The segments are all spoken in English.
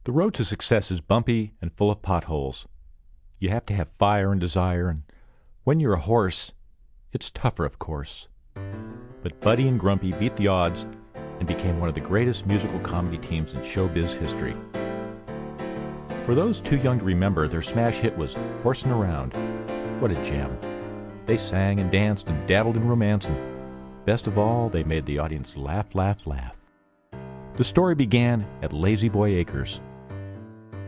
The road to success is bumpy and full of potholes. You have to have fire and desire, and when you're a horse, it's tougher, of course. But Buddy and Grumpy beat the odds and became one of the greatest musical comedy teams in showbiz history. For those too young to remember, their smash hit was Horsin' Around. What a gem. They sang and danced and dabbled in romance, and best of all, they made the audience laugh, laugh, laugh. The story began at Lazy Boy Acres.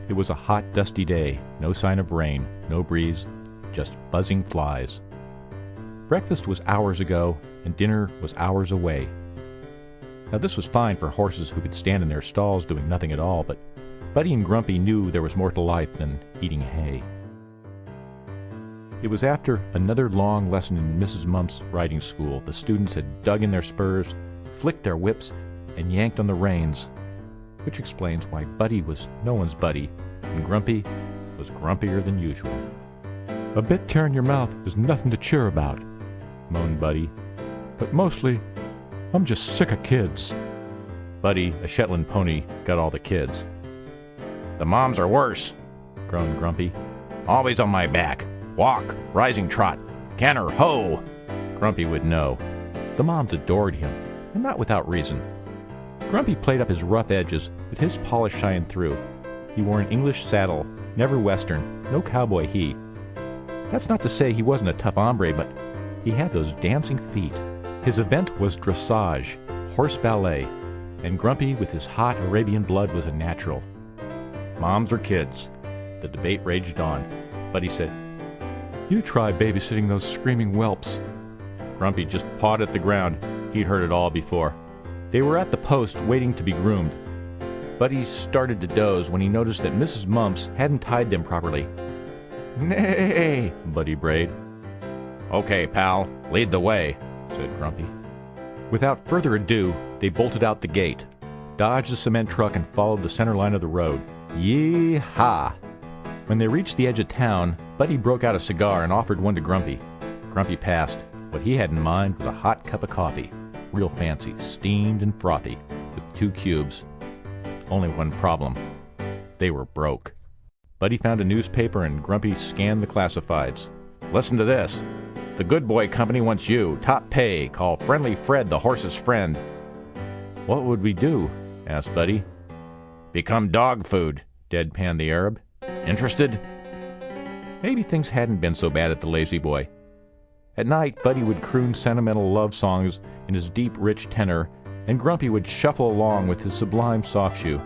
It was a hot, dusty day, no sign of rain, no breeze, just buzzing flies. Breakfast was hours ago, and dinner was hours away. Now this was fine for horses who could stand in their stalls doing nothing at all, but Buddy and Grumpy knew there was more to life than eating hay. It was after another long lesson in Mrs. Mump's riding school. The students had dug in their spurs, flicked their whips, and yanked on the reins, which explains why Buddy was no one's buddy, and Grumpy was grumpier than usual. "A bit tearing your mouth is nothing to cheer about," moaned Buddy. "But mostly, I'm just sick of kids." Buddy, a Shetland pony, got all the kids. "The moms are worse," groaned Grumpy. "Always on my back. Walk, rising trot, canter, ho!" Grumpy would know. The moms adored him, and not without reason. Grumpy played up his rough edges, but his polish shined through. He wore an English saddle, never Western, no cowboy he. That's not to say he wasn't a tough hombre, but he had those dancing feet. His event was dressage, horse ballet, and Grumpy with his hot Arabian blood was a natural. Moms or kids? The debate raged on. Buddy said, "You try babysitting those screaming whelps." Grumpy just pawed at the ground. He'd heard it all before. They were at the post waiting to be groomed. Buddy started to doze when he noticed that Mrs. Mumps hadn't tied them properly. "Nay," Buddy brayed. "Okay, pal, lead the way," said Grumpy. Without further ado, they bolted out the gate, dodged the cement truck, and followed the center line of the road. Yee-haw! When they reached the edge of town, Buddy broke out a cigar and offered one to Grumpy. Grumpy passed. What he had in mind was a hot cup of coffee. Real fancy, steamed and frothy, with 2 cubes. Only one problem. They were broke. Buddy found a newspaper and Grumpy scanned the classifieds. "Listen to this. The Good Boy Company wants you. Top pay. Call Friendly Fred, the horse's friend." "What would we do?" asked Buddy. "Become dog food," deadpanned the Arab. "Interested?" Maybe things hadn't been so bad at the Lazy Boy. At night, Buddy would croon sentimental love songs in his deep, rich tenor, and Grumpy would shuffle along with his sublime soft shoe.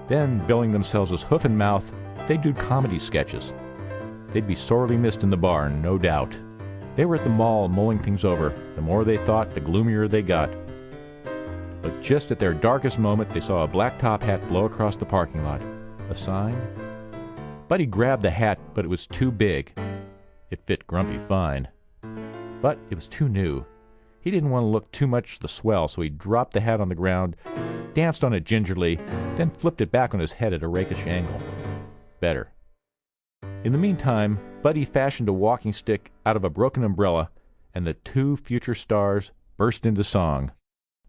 Then, billing themselves as hoof and mouth, they'd do comedy sketches. They'd be sorely missed in the bar, no doubt. They were at the mall mulling things over. The more they thought, the gloomier they got. But just at their darkest moment, they saw a black top hat blow across the parking lot. A sign? Buddy grabbed the hat, but it was too big. It fit Grumpy fine. But it was too new. He didn't want to look too much the swell, so he dropped the hat on the ground, danced on it gingerly, then flipped it back on his head at a rakish angle. Better. In the meantime, Buddy fashioned a walking stick out of a broken umbrella, and the 2 future stars burst into song.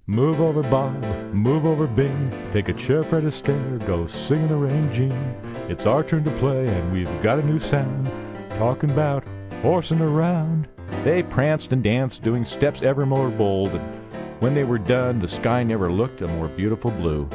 "Move over Bob, move over Bing, take a chair, Fred Astaire, go sing in the rain, Gene. It's our turn to play, and we've got a new sound, talking about horsin' around." They pranced and danced, doing steps ever more bold, and when they were done, the sky never looked a more beautiful blue.